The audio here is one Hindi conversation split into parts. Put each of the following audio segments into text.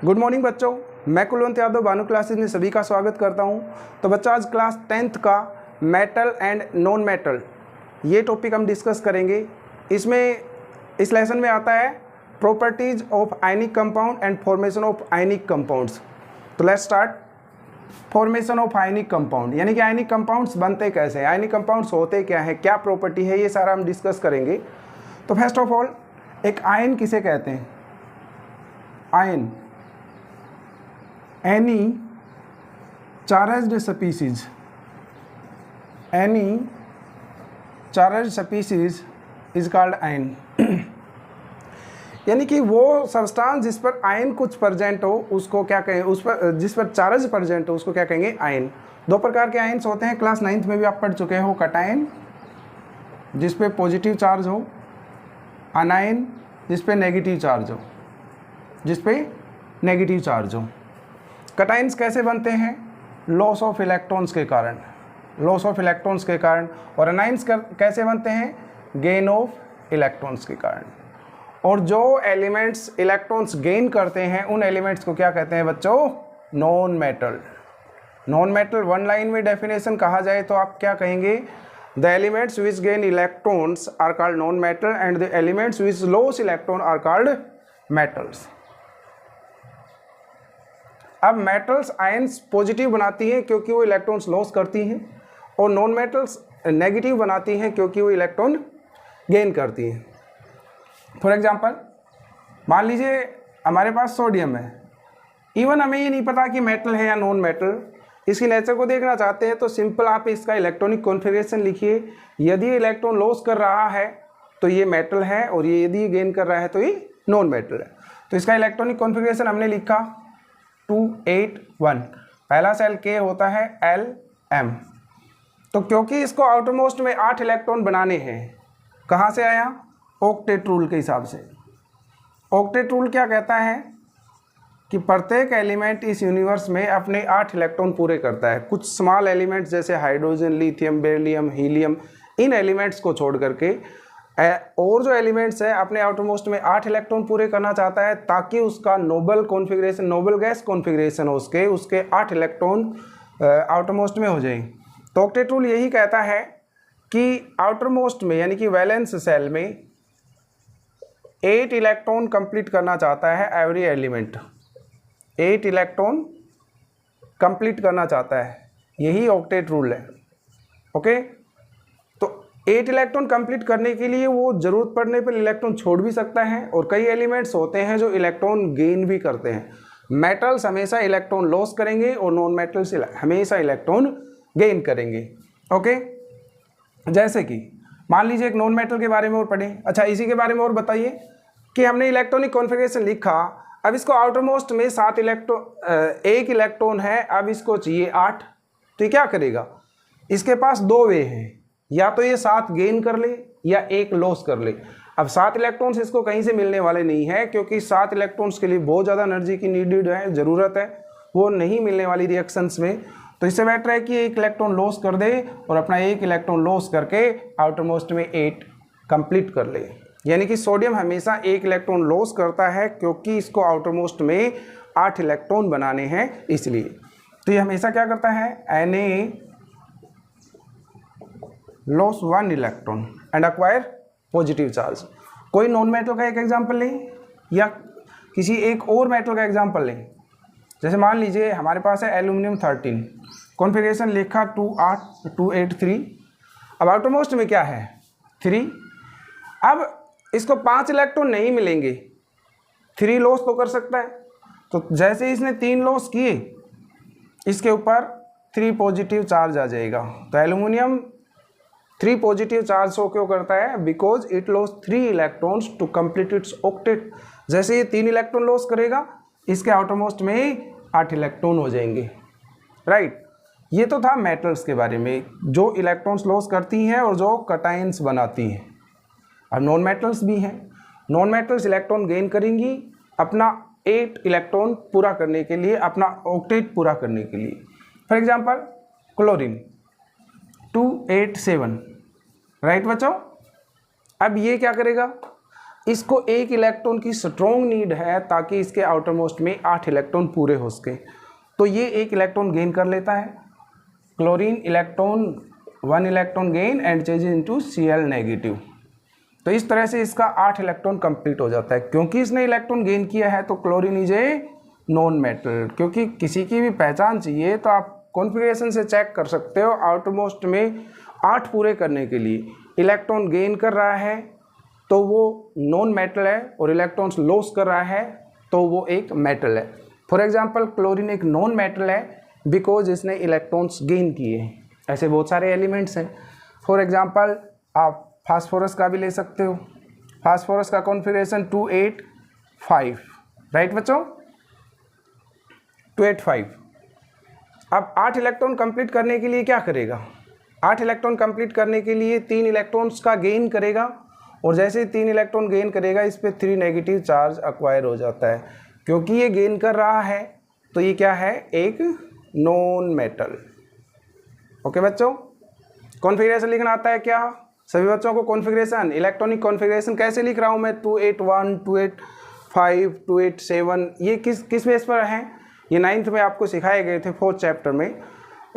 गुड मॉर्निंग बच्चों, मैं कुलवंत यादव भानु क्लासेज में सभी का स्वागत करता हूं। तो बच्चों आज क्लास 10th का मेटल एंड नॉन मेटल ये टॉपिक हम डिस्कस करेंगे। इसमें इस लेसन में आता है properties of ionic compound and formation of ionic compounds. तो let's start. Formation of ionic compound यानी कि आयनिक कंपाउंड्स बनते कैसे हैं, आयनिक कंपाउंड्स होते क्या हैं, क्या प्रॉपर्टी है, ये सारा हम डिस्कस करेंगे। तो फर्स्ट ऑफ ऑल एक आयन किसे कहते हैं? Ion any charged species is called ion यानी कि वो सब्सटेंस जिस पर आयन कुछ प्रेजेंट हो उसको क्या कहें, उस पर जिस पर चार्ज प्रेजेंट हो उसको क्या कहेंगे? आयन। दो प्रकार के आयन्स होते हैं, क्लास 9th में भी आप पढ़ चुके हो। कटायन जिस पे पॉजिटिव चार्ज हो, अनायन जिस पे नेगेटिव चार्ज हो, कटाइंस कैसे बनते हैं? लॉस ऑफ इलेक्ट्रॉन्स के कारण, और अनाइंस कैसे बनते हैं? गेन ऑफ इलेक्ट्रॉन्स के कारण। और जो एलिमेंट्स इलेक्ट्रॉन्स गेन करते हैं उन एलिमेंट्स को क्या कहते हैं बच्चों? Non metal. वन लाइन में डेफिनेशन कहा जाए तो आप क्या कहेंगे? The elements which gain electrons are called non metal and the elements which loss electron are called metals. अब मेटल्स आयंस पॉजिटिव बनाती हैं क्योंकि वो इलेक्ट्रॉन्स लॉस करती हैं, और नॉन मेटल्स नेगेटिव बनाती हैं क्योंकि वो इलेक्ट्रॉन गेन करती हैं। फॉर एग्जांपल मान लीजिए हमारे पास सोडियम है, इवन हमें ये नहीं पता कि मेटल है या नॉन मेटल। इसकी नेचर को देखना चाहते हैं तो सिंपल आप इसका इलेक्ट्रॉनिक कॉन्फ़िगरेशन लिखिए। यदि इलेक्ट्रॉन लॉस कर रहा है तो ये मेटल है, और ये यदि गेन कर रहा है तो ये नॉन मेटल है। तो इसका इलेक्ट्रॉनिक कॉन्फ़िगरेशन हमने लिखा 281। पहला सेल K होता है Lm। तो क्योंकि इसको आउटरमोस्ट में 8 इलेक्ट्रॉन बनाने हैं, कहाँ से आया? ऑक्टेट रूल के हिसाब से। ऑक्टेट रूल क्या कहता है कि प्रत्येक एलिमेंट इस यूनिवर्स में अपने 8 इलेक्ट्रॉन पूरे करता है। कुछ स्मॉल एलिमेंट्स जैसे हाइड्रोजन, लिथियम, बेरिलियम, हीलियम, इन एलिमेंट्स को छोड़ करके और जो एलिमेंट्स है अपने आउटरमोस्ट में 8 इलेक्ट्रॉन पूरे करना चाहता है, ताकि उसका नोबल गैस कॉन्फ़िगरेशन हो, उसके 8 इलेक्ट्रॉन आउटरमोस्ट में हो जाए। तो ऑक्टेट रूल यही कहता है कि आउटरमोस्ट में यानी कि वैलेंस सेल में 8 इलेक्ट्रॉन कंप्लीट करना चाहता है एवरी एलिमेंट। 8 इलेक्ट्रॉन कंप्लीट करना चाहता है, यही ऑक्टेट रूल है। ओके, 8 इलेक्ट्रॉन कंप्लीट करने के लिए वो जरूरत पड़ने पर इलेक्ट्रॉन छोड़ भी सकता है, और कई एलिमेंट्स होते हैं जो इलेक्ट्रॉन गेन भी करते हैं। मेटल्स हमेशा इलेक्ट्रॉन लॉस करेंगे और नॉन मेटल्स हमेशा इलेक्ट्रॉन गेन करेंगे। ओके, जैसे कि मान लीजिए एक नॉन मेटल के बारे में और पढ़ें। अच्छा, इसी के बारे में और बताइए कि हमने इलेक्ट्रॉनिक कॉन्फ़िगरेशन लिखा। अब इसको आउटरमोस्ट में 1 इलेक्ट्रॉन है, अब इसको चाहिए 8। तो ये क्या करेगा? इसके पास 2 वे हैं, या तो ये 7 गेन कर ले या 1 लॉस कर ले। अब 7 इलेक्ट्रॉन्स इसको कहीं से मिलने वाले नहीं है, क्योंकि 7 इलेक्ट्रॉन्स के लिए बहुत ज़्यादा एनर्जी की नीडेड है, ज़रूरत है, वो नहीं मिलने वाली रिएक्शंस में। तो इससे बेटर है कि 1 इलेक्ट्रॉन लॉस कर दे और अपना 1 इलेक्ट्रॉन लॉस करके आउटरमोस्ट में 8 कंप्लीट कर ले। यानी कि सोडियम हमेशा 1 इलेक्ट्रॉन लॉस करता है क्योंकि इसको आउटरमोस्ट में 8 इलेक्ट्रॉन बनाने हैं, इसलिए। तो ये हमेशा क्या करता है? Na loss 1 electron and acquire positive charge. कोई नॉन मेटल का एक एग्जांपल लें या किसी एक और मेटल का एग्जांपल लें। जैसे मान लीजिए हमारे पास है एल्यूमिनियम 13, कॉन्फ़िगरेशन लिखा 283। अब आउटरमोस्ट में क्या है? 3। अब इसको 5 इलेक्ट्रॉन नहीं मिलेंगे, 3 लॉस तो कर सकता है। तो जैसे ही इसने 3 लॉस किए, इसके ऊपर 3 पॉजिटिव चार्ज आ जाएगा। तो एल्यूमिनियम 3 पॉजिटिव चार्ज शो क्यों करता है? Because it loss 3 electrons to complete its octet. जैसे ये 3 इलेक्ट्रॉन लॉस करेगा, इसके आउटरमोस्ट में 8 इलेक्ट्रॉन हो जाएंगे। राइट, ये तो था मेटल्स के बारे में, जो इलेक्ट्रॉन्स लॉस करती हैं और जो कटाइंस बनाती हैं। अब नॉन मेटल्स भी हैं। नॉन मेटल्स इलेक्ट्रॉन गेन करेंगी अपना 8 इलेक्ट्रॉन पूरा करने के लिए, अपना ऑक्टेट पूरा करने के लिए। For example chlorine 287। राइट बच्चों, अब ये क्या करेगा? इसको 1 इलेक्ट्रॉन की स्ट्रॉन्ग नीड है ताकि इसके आउटर मोस्ट में 8 इलेक्ट्रॉन पूरे हो सके। तो ये 1 इलेक्ट्रॉन गेन कर लेता है, chlorine electron 1 electron gain and change into Cl negative. तो इस तरह से इसका 8 इलेक्ट्रॉन कंप्लीट हो जाता है। क्योंकि इसने इलेक्ट्रॉन गेन किया है तो chlorine is a non metal. क्योंकि किसी की भी पहचान चाहिए तो आप कॉन्फ़िगरेशन से चेक कर सकते हो। आउटर मोस्ट में 8 पूरे करने के लिए इलेक्ट्रॉन गेन कर रहा है तो वो नॉन मेटल है, और इलेक्ट्रॉन्स लॉस कर रहा है तो वो एक मेटल है। फॉर एग्जांपल क्लोरीन एक नॉन मेटल है बिकॉज इसने इलेक्ट्रॉन्स गेन किए। ऐसे बहुत सारे एलिमेंट्स हैं। फॉर एग्जांपल आप फास्फोरस का भी ले सकते हो। फास्फोरस का कॉन्फ़िगरेशन 285, राइट बच्चों, 285। अब 8 इलेक्ट्रॉन कंप्लीट करने के लिए क्या करेगा? 8 इलेक्ट्रॉन कंप्लीट करने के लिए 3 इलेक्ट्रॉन्स का गेन करेगा, और जैसे ही 3 इलेक्ट्रॉन गेन करेगा इस पे 3 नेगेटिव चार्ज एक्वायर हो जाता है। क्योंकि ये गेन कर रहा है तो ये क्या है? एक नॉन मेटल। ओके बच्चों, कॉन्फ़िगरेशन लिखना आता है क्या सभी बच्चों को? कॉन्फ़िगरेशन, इलेक्ट्रॉनिक कॉन्फ़िगरेशन कैसे लिख रहा हूँ मैं? 281, 285, 287, ये किस बेस पर हैं? ये 9th में आपको सिखाए गए थे 4th चैप्टर में,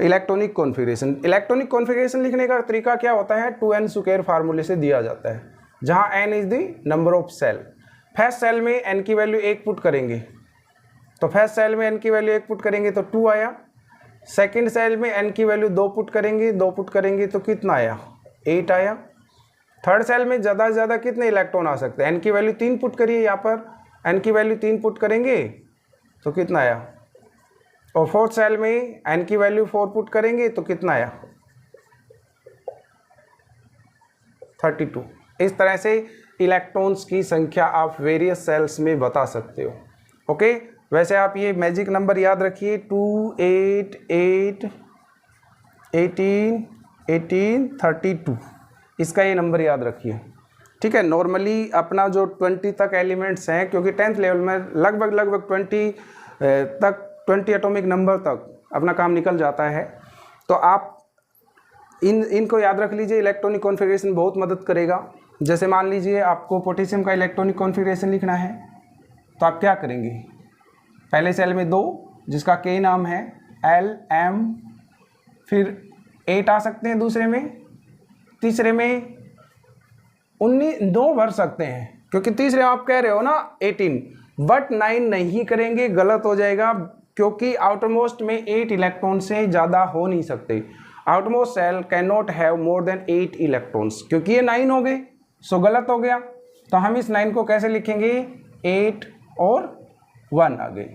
इलेक्ट्रॉनिक कॉन्फ़िगरेशन। इलेक्ट्रॉनिक कॉन्फ़िगरेशन लिखने का तरीका क्या होता है? 2n स्क्वायर फार्मूले से दिया जाता है, जहाँ n is the number of cell. First cell में n की वैल्यू 1 पुट करेंगे तो फर्स्ट सेल में n की वैल्यू 1 पुट करेंगे तो 2 आया। सेकंड सेल में n की वैल्यू 2 पुट करेंगे तो कितना आया? 8 आया। थर्ड सेल में ज़्यादा से ज़्यादा कितने इलेक्ट्रॉन आ सकते हैं? n की वैल्यू 3 पुट करिए, यहाँ पर n की वैल्यू 3 पुट करेंगे तो कितना आया? और फोर्थ सेल में n की वैल्यू 4 पुट करेंगे तो कितना आया? 32। इस तरह से इलेक्ट्रॉन्स की संख्या आप वेरियस सेल्स में बता सकते हो। ओके, वैसे आप ये मैजिक नंबर याद रखिए, 2, 8, 8, 18, 18, 32, इसका ये नंबर याद रखिए। ठीक है, नॉर्मली अपना जो 20 तक एलिमेंट्स हैं, क्योंकि 10th लेवल में लगभग 20 एटॉमिक नंबर तक अपना काम निकल जाता है, तो आप इनको याद रख लीजिए। इलेक्ट्रॉनिक कॉन्फ़िगरेशन बहुत मदद करेगा। जैसे मान लीजिए आपको पोटेशियम का इलेक्ट्रॉनिक कॉन्फ़िगरेशन लिखना है तो आप क्या करेंगे? पहले सेल में 2 जिसका K नाम है, L, M, फिर 8 आ सकते हैं दूसरे में, तीसरे में 19, 2 भर सकते हैं क्योंकि तीसरे आप कह रहे हो ना 18, बट 9 नहीं करेंगे, गलत हो जाएगा, क्योंकि आउटर मोस्ट में 8 इलेक्ट्रॉन से ज़्यादा हो नहीं सकते। Outer most cell can not have more than 8 electrons, क्योंकि ये 9 हो गए, सो गलत हो गया। तो हम इस 9 को कैसे लिखेंगे? 8 और 1 आ गए।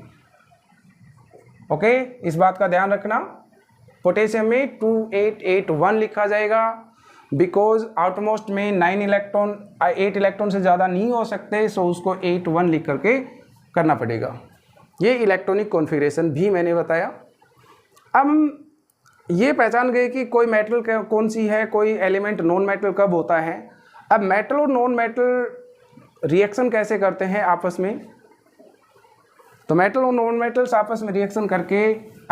ओके, इस बात का ध्यान रखना। पोटेशियम में 2, 8, 8, 1 लिखा जाएगा बिकॉज आउटर मोस्ट में 8 इलेक्ट्रॉन से ज़्यादा नहीं हो सकते, सो उसको 8, 1 लिख करके करना पड़ेगा। ये इलेक्ट्रॉनिक कॉन्फ़िगरेशन भी मैंने बताया। अब हम ये पहचान गए कि कोई मेटल कौन सी है, कोई एलिमेंट नॉन मेटल कब होता है। अब मेटल और नॉन मेटल रिएक्शन कैसे करते हैं आपस में? तो मेटल और नॉन मेटल्स आपस में रिएक्शन करके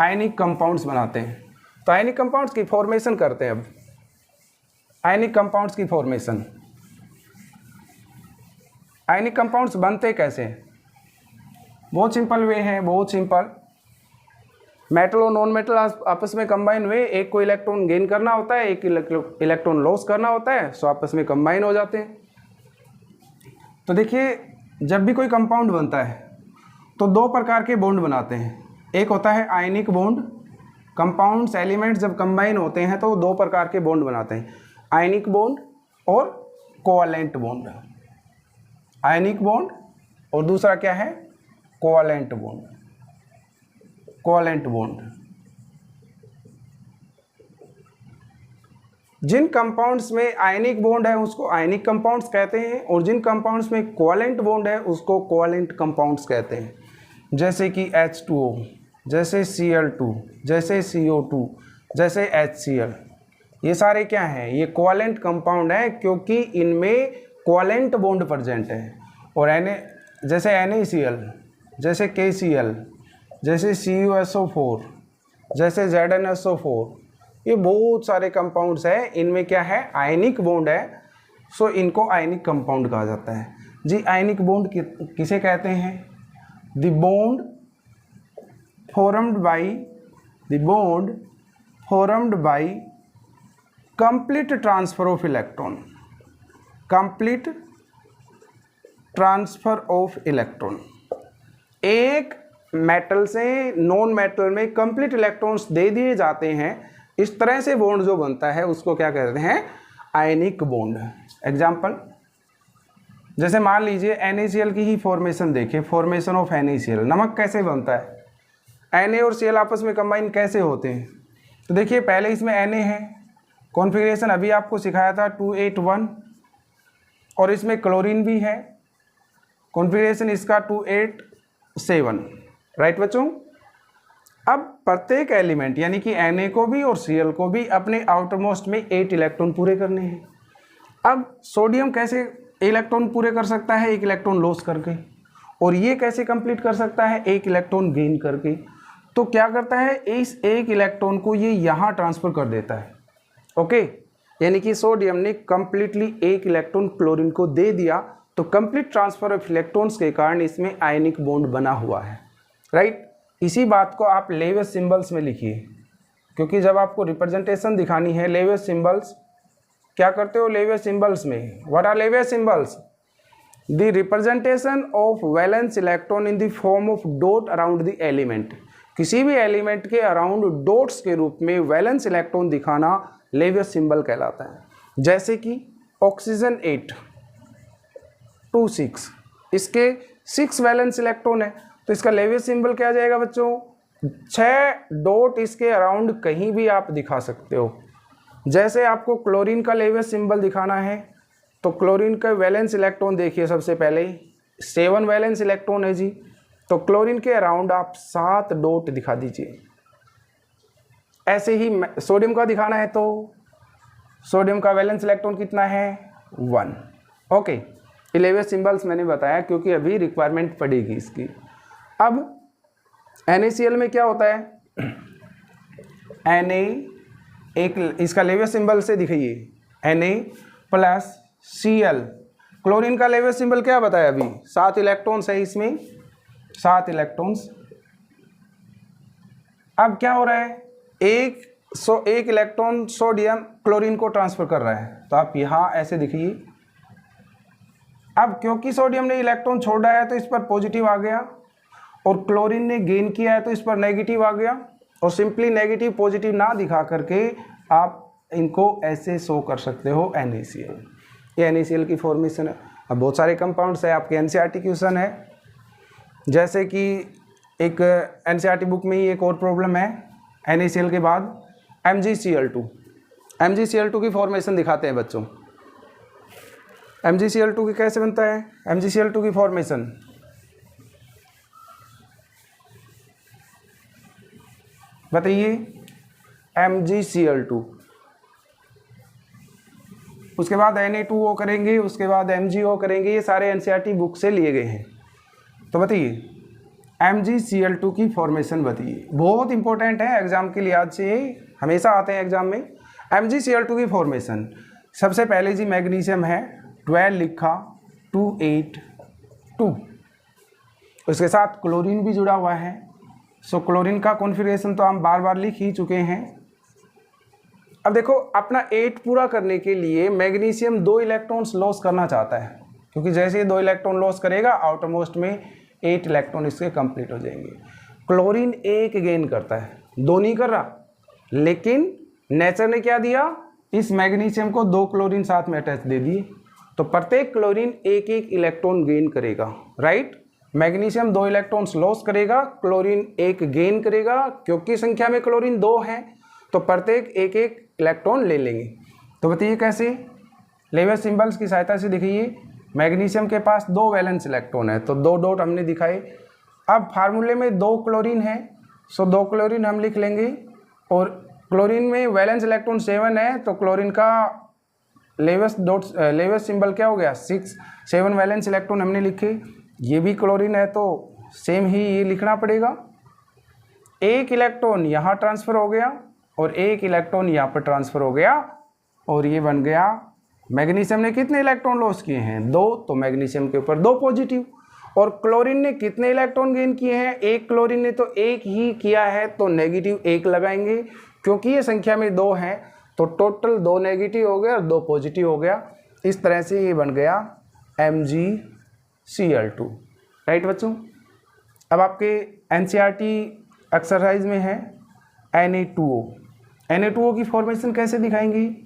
आयनिक कंपाउंड्स बनाते हैं। तो आयनिक कंपाउंड्स की फॉर्मेशन करते हैं। अब आयनिक कंपाउंड्स की फॉर्मेशन, आयनिक कंपाउंड्स बनते कैसे हैं? बहुत सिंपल वे है, बहुत सिंपल। मेटल और नॉन मेटल आपस में कंबाइन हुए, एक को इलेक्ट्रॉन गेन करना होता है, एक इलेक्ट्रॉन लॉस करना होता है, सो आपस में कंबाइन हो जाते हैं। तो देखिए, जब भी कोई कंपाउंड बनता है तो 2 प्रकार के बॉन्ड बनाते हैं। एक होता है आयनिक बॉन्ड। कंपाउंड्स एलिमेंट्स जब कंबाइन होते हैं तो 2 प्रकार के बॉन्ड बनाते हैं, आयनिक बॉन्ड और कोवैलेंट बॉन्ड। आयनिक बॉन्ड और दूसरा क्या है? Covalent bond. Covalent bond. जिन कंपाउंड्स में आयनिक बॉन्ड है उसको आयनिक कंपाउंड्स कहते हैं, और जिन कंपाउंड्स में कोवैलेंट बॉन्ड है उसको कोवैलेंट कंपाउंड्स कहते हैं। जैसे कि H2O, जैसे Cl2, जैसे CO2, जैसे HCl, ये सारे क्या हैं? ये कोवैलेंट कंपाउंड है क्योंकि इनमें कोवैलेंट बॉन्ड प्रेजेंट है। और जैसे NaCl, जैसे KCl, जैसे CuSO4, जैसे ZnSO4, ये बहुत सारे कंपाउंड्स हैं, इनमें क्या है? आयनिक बॉन्ड है, सो इनको आयनिक कंपाउंड कहा जाता है। जी आयनिक बॉन्ड किसे कहते हैं? The bond formed by complete transfer of electron, complete transfer of electron। एक मेटल से नॉन मेटल में कंप्लीट इलेक्ट्रॉन्स दे दिए जाते हैं, इस तरह से बॉन्ड जो बनता है उसको क्या कहते हैं? Ionic bond. एग्जाम्पल, जैसे मान लीजिए NaCl की ही फॉर्मेशन देखिए, फॉर्मेशन ऑफ NaCl। नमक कैसे बनता है? Na और Cl आपस में कंबाइन कैसे होते हैं? तो देखिए पहले इसमें Na है, कॉन्फ़िगरेशन अभी आपको सिखाया था 281, और इसमें क्लोरीन भी है, कॉन्फ़िगरेशन इसका 287, राइट बच्चों। अब प्रत्येक एलिमेंट यानी कि Na को भी और Cl को भी अपने आउटरमोस्ट में 8 इलेक्ट्रॉन पूरे करने हैं। अब सोडियम कैसे इलेक्ट्रॉन पूरे कर सकता है? 1 इलेक्ट्रॉन लॉस करके। और ये कैसे कंप्लीट कर सकता है? 1 इलेक्ट्रॉन गेन करके। तो क्या करता है? इस 1 इलेक्ट्रॉन को ये यहाँ ट्रांसफ़र कर देता है। ओके, यानी कि सोडियम ने कंप्लीटली 1 इलेक्ट्रॉन क्लोरीन को दे दिया, तो कंप्लीट ट्रांसफर ऑफ इलेक्ट्रॉन्स के कारण इसमें आयनिक बॉन्ड बना हुआ है, राइट। इसी बात को आप लेवेस सिंबल्स में लिखिए, क्योंकि जब आपको रिप्रेजेंटेशन दिखानी है लेवेस सिंबल्स, क्या करते हो लेवेस सिंबल्स में? What are Lewis symbols? The representation of valence electron in the form of dot around the element. किसी भी एलिमेंट के अराउंड डॉट्स के रूप में वैलेंस इलेक्ट्रॉन दिखाना लेवेस सिंबल कहलाता है। जैसे कि ऑक्सीजन 826, इसके 6 वैलेंस इलेक्ट्रॉन है, तो इसका लेवेस सिंबल क्या जाएगा बच्चों? 6 डॉट इसके अराउंड कहीं भी आप दिखा सकते हो। जैसे आपको क्लोरीन का लेवेस सिंबल दिखाना है, तो क्लोरीन का वैलेंस इलेक्ट्रॉन देखिए, सबसे पहले 7 वैलेंस इलेक्ट्रॉन है जी, तो क्लोरीन के अराउंड आप 7 डॉट दिखा दीजिए। ऐसे ही सोडियम का दिखाना है, तो सोडियम का वैलेंस इलेक्ट्रॉन कितना है? 1। ओके, ये लेवेस सिंबल्स मैंने बताया क्योंकि अभी रिक्वायरमेंट पड़ेगी इसकी। अब NaCl में क्या होता है? Na एक इसका लेवेस सिंबल से दिखाइए, Na+Cl। क्लोरीन का लेवेस सिंबल क्या बताया अभी? 7 इलेक्ट्रॉन्स है इसमें, 7 इलेक्ट्रॉन्स। अब क्या हो रहा है? एक इलेक्ट्रॉन सोडियम क्लोरीन को ट्रांसफर कर रहा है, तो आप यहाँ ऐसे दिखिए। अब क्योंकि सोडियम ने इलेक्ट्रॉन छोड़ा है तो इस पर पॉजिटिव आ गया, और क्लोरीन ने गेन किया है तो इस पर नेगेटिव आ गया, और सिंपली नेगेटिव पॉजिटिव ना दिखा करके आप इनको ऐसे शो कर सकते हो NaCl। ये NaCl की फॉर्मेशन है। अब बहुत सारे कंपाउंड्स है, आपके NCERT क्वेश्चन है, जैसे कि एक NCERT बुक में ही एक और प्रॉब्लम है, NaCl के बाद MgCl2। MgCl2 की फॉर्मेशन दिखाते हैं बच्चों। MgCl2 की कैसे बनता है? MgCl2 की फॉर्मेशन बताइए। MgCl2, उसके बाद Na2O करेंगे, उसके बाद MgO करेंगे, ये सारे NCERT बुक से लिए गए हैं। तो बताइए MgCl2 की फॉर्मेशन बताइए, बहुत इंपॉर्टेंट है एग्जाम के लिहाज से, हमेशा आते हैं एग्जाम में। MgCl2 की फॉर्मेशन, सबसे पहले जी मैग्नीशियम है, 12 लिखा, 282, उसके साथ क्लोरीन भी जुड़ा हुआ है। सो क्लोरीन का कॉन्फ़िगरेशन तो हम बार बार लिख ही चुके हैं। अब देखो, अपना 8 पूरा करने के लिए मैग्नीशियम 2 इलेक्ट्रॉन्स लॉस करना चाहता है, क्योंकि जैसे ही 2 इलेक्ट्रॉन लॉस करेगा आउटरमोस्ट में 8 इलेक्ट्रॉन इसके कंप्लीट हो जाएंगे। क्लोरीन 1 गेन करता है, 2 नहीं कर रहा, लेकिन नेचर ने क्या दिया? इस मैग्नीशियम को 2 क्लोरीन साथ में अटैच दे दिए, तो प्रत्येक क्लोरीन 1-1 इलेक्ट्रॉन गेन करेगा, राइट। मैग्नीशियम 2 इलेक्ट्रॉन्स लॉस करेगा, क्लोरीन 1 गेन करेगा, क्योंकि संख्या में क्लोरीन 2 है तो प्रत्येक 1-1 इलेक्ट्रॉन ले लेंगे। तो बताइए कैसे? लेवेस सिंबल्स की सहायता से दिखाइए। मैग्नीशियम के पास 2 वैलेंस इलेक्ट्रॉन है, तो 2 डॉट हमने दिखाए। अब फार्मूले में 2 क्लोरीन है, सो 2 क्लोरीन हम लिख लेंगे, और क्लोरीन में वैलेंस इलेक्ट्रॉन 7 है, तो क्लोरीन का लेवेस सिंबल क्या हो गया? 6। 7 वैलेंस इलेक्ट्रॉन हमने लिखे। ये भी क्लोरीन है तो सेम ही ये लिखना पड़ेगा। 1 इलेक्ट्रॉन यहाँ ट्रांसफ़र हो गया और 1 इलेक्ट्रॉन यहाँ पर ट्रांसफ़र हो गया, और ये बन गया मैग्नीशियम ने कितने इलेक्ट्रॉन लॉस किए हैं 2, तो मैग्नीशियम के ऊपर 2 पॉजिटिव। और क्लोरीन ने कितने इलेक्ट्रॉन गेन किए हैं 1, क्लोरीन ने तो 1 ही किया है तो नेगेटिव 1 लगाएंगे, क्योंकि ये संख्या में 2 हैं तो टोटल 2 नेगेटिव हो गया और 2 पॉजिटिव हो गया। इस तरह से ये बन गया MgCl2। राइट बच्चों। अब आपके NCERT एक्सरसाइज में है Na2O। Na2O की फॉर्मेशन कैसे दिखाएंगे?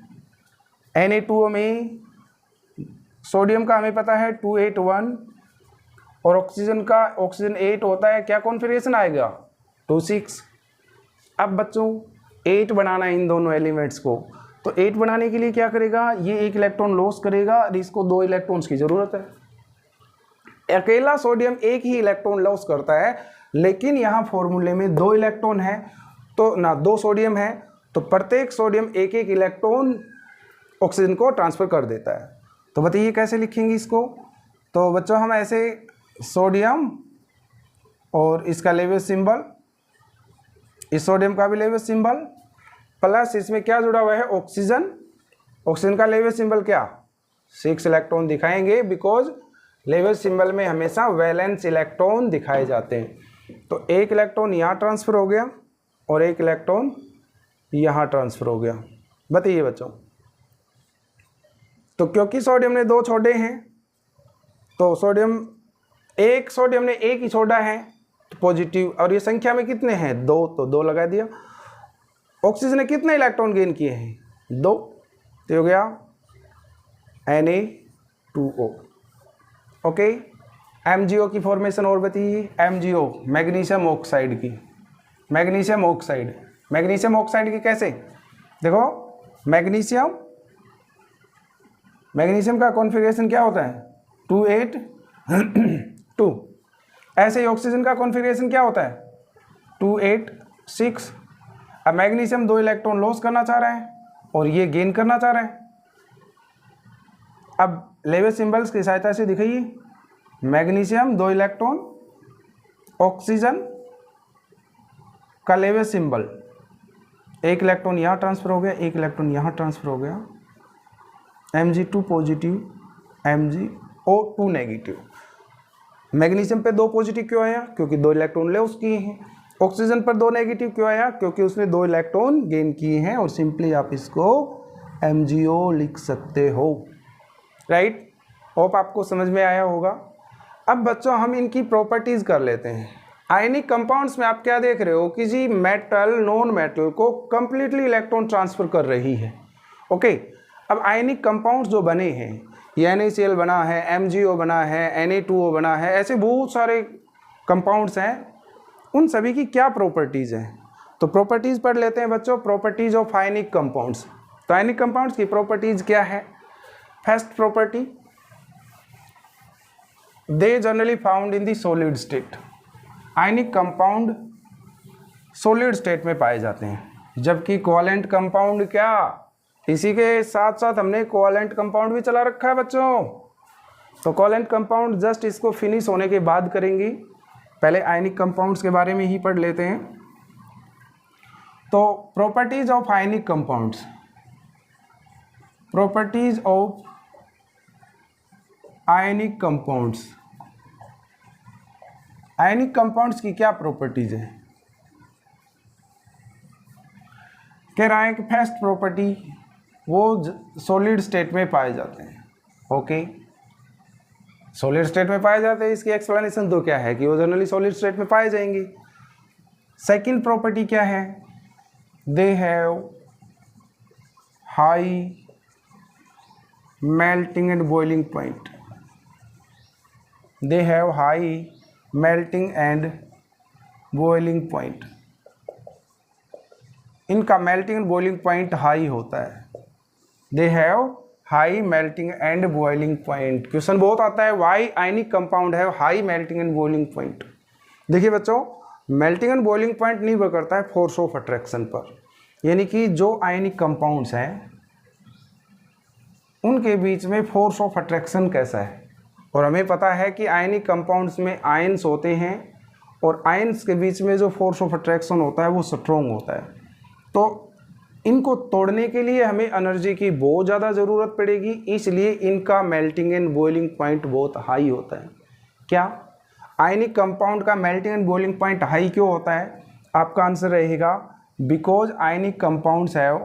Na2O में सोडियम का हमें पता है 281 और ऑक्सीजन 8 होता है, क्या कॉन्फ़िगरेशन आएगा 2,6। अब बच्चों 8 बनाना है इन दोनों एलिमेंट्स को, तो 8 बनाने के लिए क्या करेगा, ये 1 इलेक्ट्रॉन लॉस करेगा और इसको 2 इलेक्ट्रॉन्स की ज़रूरत है। अकेला सोडियम 1 ही इलेक्ट्रॉन लॉस करता है, लेकिन यहाँ फॉर्मूले में 2 इलेक्ट्रॉन है तो ना 2 सोडियम है, तो प्रत्येक सोडियम 1-1 इलेक्ट्रॉन ऑक्सीजन को ट्रांसफ़र कर देता है। तो बताइए कैसे लिखेंगे इसको? तो बच्चों हम ऐसे सोडियम और इसका लेवेज सिंबल, इस सोडियम का भी लेवेज सिंबल, प्लस इसमें क्या जुड़ा हुआ है ऑक्सीजन। ऑक्सीजन का लेवेज सिंबल क्या 6 इलेक्ट्रॉन दिखाएंगे, बिकॉज लेवेज सिंबल में हमेशा वैलेंस इलेक्ट्रॉन दिखाए जाते हैं। तो 1 इलेक्ट्रॉन यहाँ ट्रांसफ़र हो गया और 1 इलेक्ट्रॉन यहाँ ट्रांसफ़र हो गया। बताइए बच्चों, तो क्योंकि सोडियम ने 2 छोड़े हैं तो सोडियम ने 1 ही छोड़ा है तो पॉजिटिव, और ये संख्या में कितने हैं 2, तो 2 लगा दिया। ऑक्सीजन ने कितने इलेक्ट्रॉन गेन किए हैं 2, तो हो गया Na2O। ओके, MgO की फॉर्मेशन और बताइए। MgO मैग्नीशियम ऑक्साइड की, मैग्नीशियम ऑक्साइड की कैसे? देखो मैग्नीशियम का कॉन्फ़िगरेशन क्या होता है 282। ऐसे ही ऑक्सीजन का कॉन्फ़िगरेशन क्या होता है 286। अब मैग्नीशियम 2 इलेक्ट्रॉन लॉस करना चाह रहा है और ये गेन करना चाह रहा है। अब लेवेज सिंबल्स की सहायता से दिखाइए। मैग्नीशियम 2 इलेक्ट्रॉन, ऑक्सीजन का लेवेज सिंबल 1 इलेक्ट्रॉन यहाँ ट्रांसफ़र हो गया, 1 इलेक्ट्रॉन यहाँ ट्रांसफ़र हो गया। Mg2 positive, MgO2 negative. Magnesium पे 2 पॉजिटिव क्यों आया? क्योंकि 2 इलेक्ट्रॉन लॉस किए हैं। ऑक्सीजन पर 2 नेगेटिव क्यों आया? क्योंकि उसने 2 इलेक्ट्रॉन गेन किए हैं, और सिंपली आप इसको MgO लिख सकते हो। राइट, होप आपको समझ में आया होगा। अब बच्चों हम इनकी प्रॉपर्टीज़ कर लेते हैं। आयनिक कंपाउंड्स में आप क्या देख रहे हो कि जी मेटल नॉन मेटल को कंप्लीटली इलेक्ट्रॉन ट्रांसफ़र कर रही है। ओके, अब आयनिक कंपाउंड्स जो बने हैं, ये NaCl बना है, MgO बना है, Na2O बना है, ऐसे बहुत सारे कंपाउंड्स हैं, उन सभी की क्या प्रॉपर्टीज़ हैं? तो प्रॉपर्टीज़ पढ़ लेते हैं बच्चों। Properties of ionic compounds. तो आयनिक कंपाउंड्स की प्रॉपर्टीज़ क्या है? First property, they generally found in the solid state. Ionic compound solid state में पाए जाते हैं, जबकि कोवैलेंट कंपाउंड क्या, इसी के साथ साथ हमने कोवैलेंट कंपाउंड भी चला रखा है बच्चों। तो कोवैलेंट कंपाउंड जस्ट इसको फिनिश होने के बाद करेंगे, पहले आयनिक कंपाउंड्स के बारे में ही पढ़ लेते हैं। तो properties of ionic compounds, properties of ionic compounds. Ionic compounds की क्या प्रॉपर्टीज है? कह रहा है कि फर्स्ट प्रॉपर्टी, वो सॉलिड स्टेट में पाए जाते हैं। ओके, सॉलिड स्टेट में पाए जाते हैं, इसकी एक्सप्लेनेशन तो क्या है कि वो जनरली सॉलिड स्टेट में पाए जाएंगे। सेकंड प्रॉपर्टी क्या है? They have high melting and boiling point. They have high melting and boiling point. इनका melting and boiling point high होता है। They have high melting and boiling point. Question बहुत आता है, वाई आयनिक कंपाउंड है high melting and boiling point. देखिए बच्चों, मेल्टिंग एंड बॉइलिंग पॉइंट निर्भर करता है फोर्स ऑफ अट्रैक्शन पर, यानी कि जो आयनिक कंपाउंड्स हैं उनके बीच में फोर्स ऑफ अट्रैक्शन कैसा है। और हमें पता है कि आयनिक कंपाउंड्स में आयंस होते हैं और आयंस के बीच में जो फोर्स ऑफ अट्रैक्शन होता है वो स्ट्रॉन्ग होता है। तो इनको तोड़ने के लिए हमें एनर्जी की बहुत ज़्यादा ज़रूरत पड़ेगी, इसलिए इनका मेल्टिंग एंड बॉइलिंग पॉइंट बहुत हाई होता है। क्या आयनिक कंपाउंड का melting and boiling point high क्यों होता है? आपका आंसर रहेगा because ionic compounds have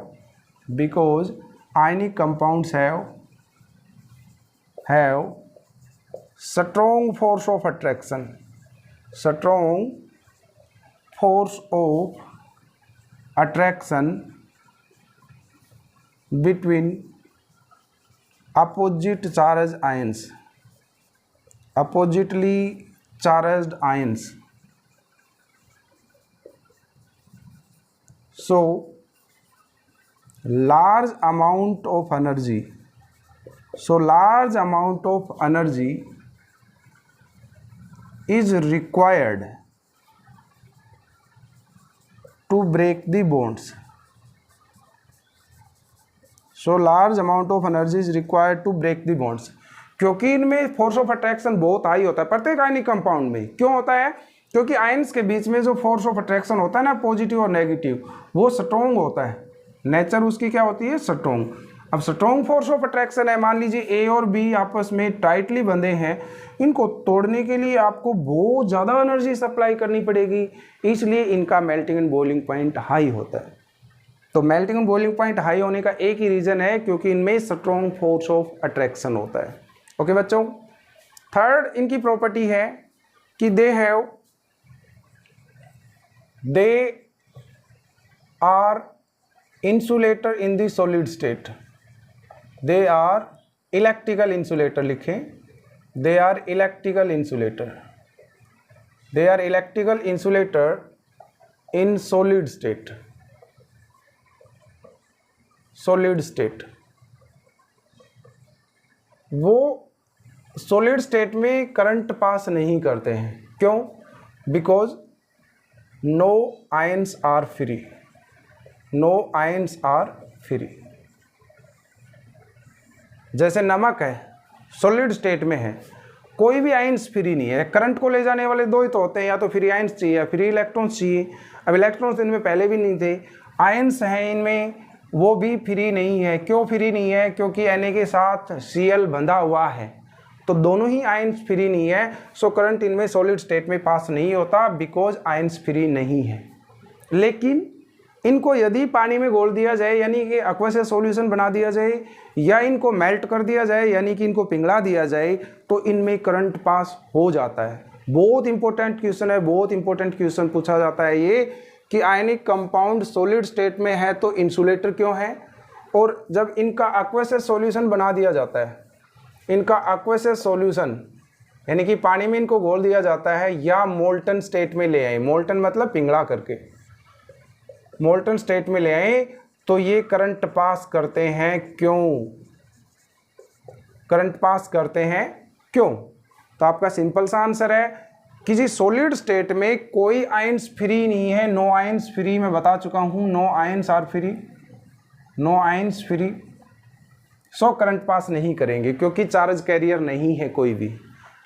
strong force of attraction between oppositely charged ions. So large amount of energy is required to break the bonds. क्योंकि इनमें फोर्स ऑफ अट्रैक्शन बहुत हाई होता है प्रत्येक आयनिक कंपाउंड में। क्यों होता है? क्योंकि आयन्स के बीच में जो फोर्स ऑफ अट्रैक्शन होता है ना, पॉजिटिव और नेगेटिव, वो स्ट्रॉन्ग होता है। नेचर उसकी क्या होती है? स्ट्रॉन्ग। अब स्ट्रॉन्ग फोर्स ऑफ अट्रैक्शन है, मान लीजिए ए और बी आपस में टाइटली बंधे हैं, इनको तोड़ने के लिए आपको बहुत ज़्यादा एनर्जी सप्लाई करनी पड़ेगी, इसलिए इनका melting and boiling point high होता है। तो melting and boiling point high होने का एक ही रीज़न है, क्योंकि इनमें स्ट्रॉन्ग फोर्स ऑफ अट्रैक्शन होता है। ओके बच्चों, थर्ड इनकी प्रॉपर्टी है कि they are insulator in the solid state. They are electrical insulator, लिखें, they are electrical insulator in solid state. वो सॉलिड स्टेट में करंट पास नहीं करते हैं। क्यों? Because no ions are free. जैसे नमक है, सॉलिड स्टेट में है, कोई भी आयन्स फ्री नहीं है। करंट को ले जाने वाले दो ही तो होते हैं, या तो फ्री आयन्स चाहिए या फ्री इलेक्ट्रॉन्स चाहिए। अब इलेक्ट्रॉन्स इनमें पहले भी नहीं थे, आयन्स हैं इनमें, वो भी फ्री नहीं है। क्यों फ्री नहीं है? क्योंकि Na के साथ Cl बंधा हुआ है, तो दोनों ही आयन्स फ्री नहीं है। सो करंट इनमें सॉलिड स्टेट में पास नहीं होता, बिकॉज आयन्स फ्री नहीं है। लेकिन इनको यदि पानी में घोल दिया जाए, यानी कि एक्वस सॉल्यूशन बना दिया जाए, या इनको मेल्ट कर दिया जाए, यानी कि इनको पिघला दिया जाए, तो इनमें करंट पास हो जाता है। बहुत इंपॉर्टेंट क्वेश्चन है, बहुत इंपॉर्टेंट क्वेश्चन पूछा जाता है ये, कि आयनिक कंपाउंड सॉलिड स्टेट में है तो इंसुलेटर क्यों है, और जब इनका एक्वस सॉल्यूशन बना दिया जाता है, इनका एक्वस सॉल्यूशन यानी कि पानी में इनको घोल दिया जाता है, या मोल्टन स्टेट में ले आए, मोल्टन मतलब पिघला करके, मोल्टन स्टेट में ले आए, तो ये करंट पास करते हैं। क्यों करंट पास करते हैं? क्यों? तो आपका सिंपल सा आंसर है कि जी सॉलिड स्टेट में कोई आयन्स फ्री नहीं है, नो आयन्स फ्री, मैं बता चुका हूँ, no ions free, so current pass नहीं करेंगे, क्योंकि चार्ज कैरियर नहीं है कोई भी।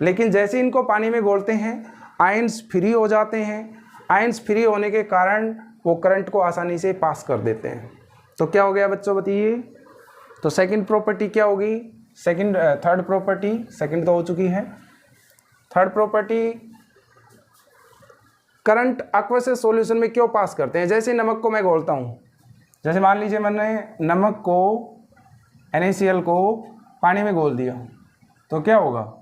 लेकिन जैसे इनको पानी में घोलते हैं, आयन्स फ्री हो जाते हैं, आयन्स फ्री होने के कारण वो करंट को आसानी से पास कर देते हैं। तो क्या हो गया बच्चों, बताइए? तो सेकंड प्रॉपर्टी क्या होगी? थर्ड प्रॉपर्टी, सेकंड तो हो चुकी है, third property, current aqueous solution में क्यों पास करते हैं? जैसे नमक को मैं घोलता हूँ, जैसे मान लीजिए मैंने नमक को, NaCl को पानी में घोल दिया, तो क्या होगा?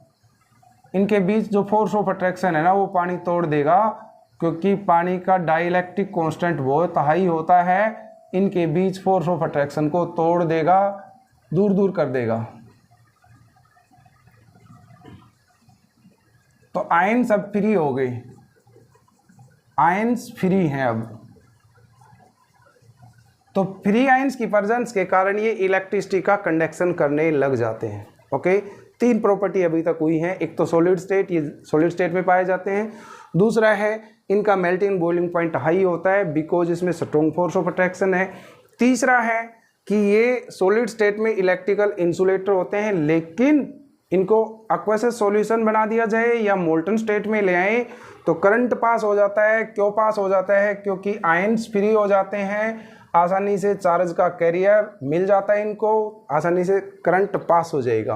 इनके बीच जो फोर्स ऑफ अट्रैक्शन है ना, वो पानी तोड़ देगा, क्योंकि पानी का डाइलेक्ट्रिक कांस्टेंट बहुत हाई होता है, इनके बीच फोर्स ऑफ अट्रैक्शन को तोड़ देगा, दूर दूर कर देगा। तो आयन्स अब फ्री हो गए, आयन्स फ्री हैं अब। तो फ्री आयन्स की प्रेजेंस के कारण ये इलेक्ट्रिसिटी का कंडक्शन करने लग जाते हैं। ओके, तीन प्रॉपर्टी अभी तक हुई हैं। एक तो सॉलिड स्टेट, ये सॉलिड स्टेट में पाए जाते हैं। दूसरा है इनका मेल्टिंग बॉइलिंग पॉइंट हाई होता है, बिकॉज इसमें स्ट्रॉन्ग फोर्स ऑफ अट्रैक्शन है। तीसरा है कि ये सॉलिड स्टेट में इलेक्ट्रिकल इंसुलेटर होते हैं, लेकिन इनको एक्वस सॉल्यूशन बना दिया जाए या मोल्टन स्टेट में ले आए तो करंट पास हो जाता है। क्यों पास हो जाता है? क्योंकि आयंस फ्री हो जाते हैं, आसानी से चार्ज का कैरियर मिल जाता है, इनको आसानी से करंट पास हो जाएगा।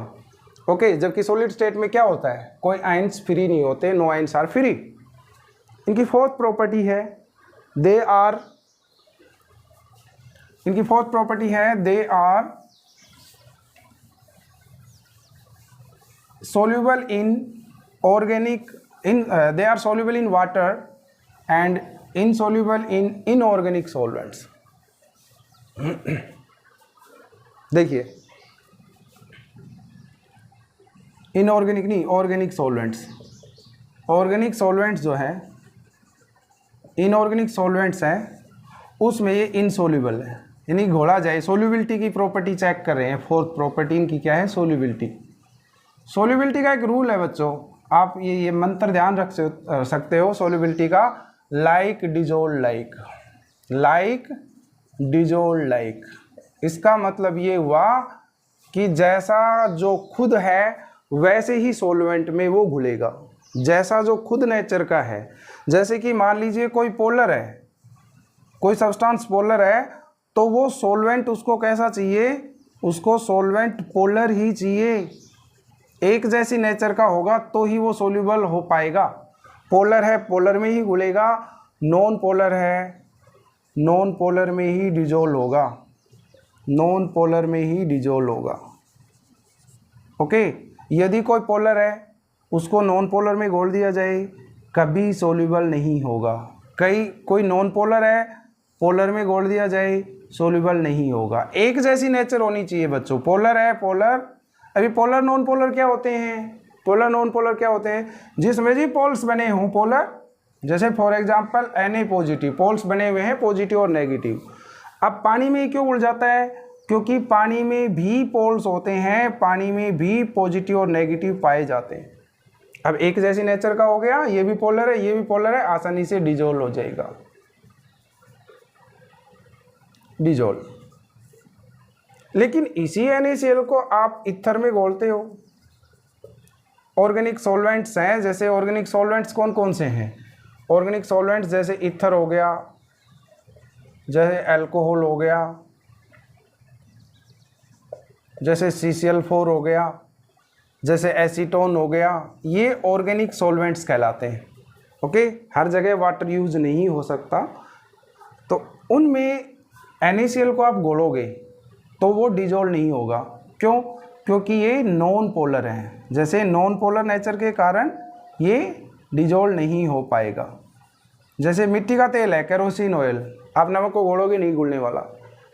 ओके, जबकि सॉलिड स्टेट में क्या होता है, कोई आयंस फ्री नहीं होते, नो आयंस आर फ्री। इनकी फोर्थ प्रॉपर्टी है they are soluble in organic they are soluble in water and insoluble in inorganic solvents। देखिए, इनऑर्गेनिक नहीं, ऑर्गेनिक सॉल्वेंट्स। ऑर्गेनिक सॉल्वेंट्स जो है, इनऑर्गेनिक सॉल्वेंट्स हैं, उसमें ये इनसोल्यूबल है, यानी घोला जाए। सोल्यूबिलिटी की प्रॉपर्टी चेक कर रहे हैं। फोर्थ प्रॉपर्टी इनकी क्या है? सोल्यूबिलिटी। सोल्यूबिलिटी का एक रूल है बच्चों, आप ये मंत्र ध्यान रख सकते हो सोल्यूबिलिटी का, like dissolve like, like dissolve like. इसका मतलब ये हुआ कि जैसा जो खुद है वैसे ही सॉल्वेंट में वो घुलेगा, जैसा जो खुद नेचर का है। जैसे कि मान लीजिए कोई पोलर है, कोई सब्सटेंस पोलर है, तो वो सॉल्वेंट उसको कैसा चाहिए? उसको सॉल्वेंट पोलर ही चाहिए, एक जैसी नेचर का होगा तो ही वो सोल्यूबल हो पाएगा। पोलर है, पोलर में ही घुलेगा, नॉन पोलर है, नॉन पोलर में ही डिजोल्व होगा, नॉन पोलर में ही डिजोल्व होगा। ओके, यदि कोई पोलर है उसको नॉन पोलर में घोल दिया जाए, कभी सोल्यूबल नहीं होगा। कोई नॉन पोलर है, पोलर में घोल दिया जाए, सोल्यूबल नहीं होगा। एक जैसी नेचर होनी चाहिए बच्चों। पोलर है, पोलर। अभी पोलर नॉन पोलर क्या होते हैं? पोलर नॉन पोलर क्या होते हैं? जिसमें जी पोल्स बने हों पोलर, जैसे for example Na positive, poles बने हुए हैं पॉजिटिव और नेगेटिव। अब पानी में क्यों उड़ जाता है? क्योंकि पानी में भी पोल्स होते हैं, पानी में भी पॉजिटिव और नेगेटिव पाए जाते हैं। अब एक जैसी नेचर का हो गया, ये भी पोलर है, ये भी पोलर है, आसानी से डिजोल्व हो जाएगा, डिजोल्व। लेकिन इसी NaCl को आप ईथर में घोलते हो। ऑर्गेनिक सॉल्वेंट्स हैं, जैसे ऑर्गेनिक सॉल्वेंट्स कौन कौन से हैं? ऑर्गेनिक सॉल्वेंट्स जैसे ईथर हो गया, जैसे अल्कोहल हो गया, जैसे CCl4 हो गया, जैसे एसीटोन हो गया, ये ऑर्गेनिक सॉल्वेंट्स कहलाते हैं। ओके, हर जगह वाटर यूज नहीं हो सकता, तो उनमें NaCl को आप घोलोगे तो वो डिजोल्व नहीं होगा। क्यों? क्योंकि ये नॉन पोलर हैं। जैसे नॉन पोलर नेचर के कारण ये डिजोल्व नहीं हो पाएगा। जैसे मिट्टी का तेल है, केरोसिन ऑयल, आप नमक को घोलोगे नहीं घुलने वाला,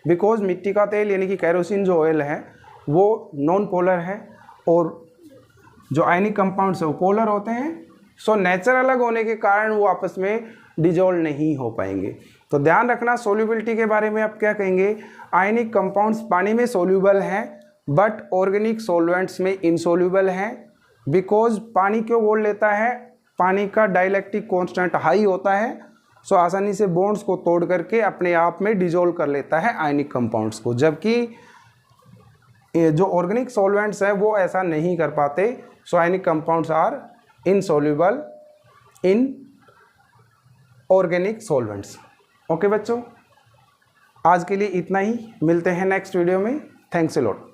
बिकॉज मिट्टी का तेल यानी कि केरोसिन जो ऑयल है वो नॉन पोलर है और जो आयनिक कंपाउंड्स है वो पोलर होते हैं। सो नेचर अलग होने के कारण वो आपस में डिजोल्व नहीं हो पाएंगे। तो ध्यान रखना, सोल्यूबिलिटी के बारे में आप क्या कहेंगे? आयनिक कंपाउंड्स पानी में सोल्यूबल हैं बट ऑर्गेनिक सॉल्वेंट्स में इनसोल्यूबल हैं। बिकॉज पानी क्यों घोल लेता है? पानी का डाइलेक्ट्रिक कांस्टेंट हाई होता है, सो आसानी से बॉन्ड्स को तोड़ करके अपने आप में डिजोल्व कर लेता है आयनिक कंपाउंड्स को, जबकि जो ऑर्गेनिक सॉल्वेंट्स हैं वो ऐसा नहीं कर पाते। So ionic compounds are insoluble in organic solvents. Okay बच्चों, आज के लिए इतना ही, मिलते हैं नेक्स्ट वीडियो में। Thanks a lot.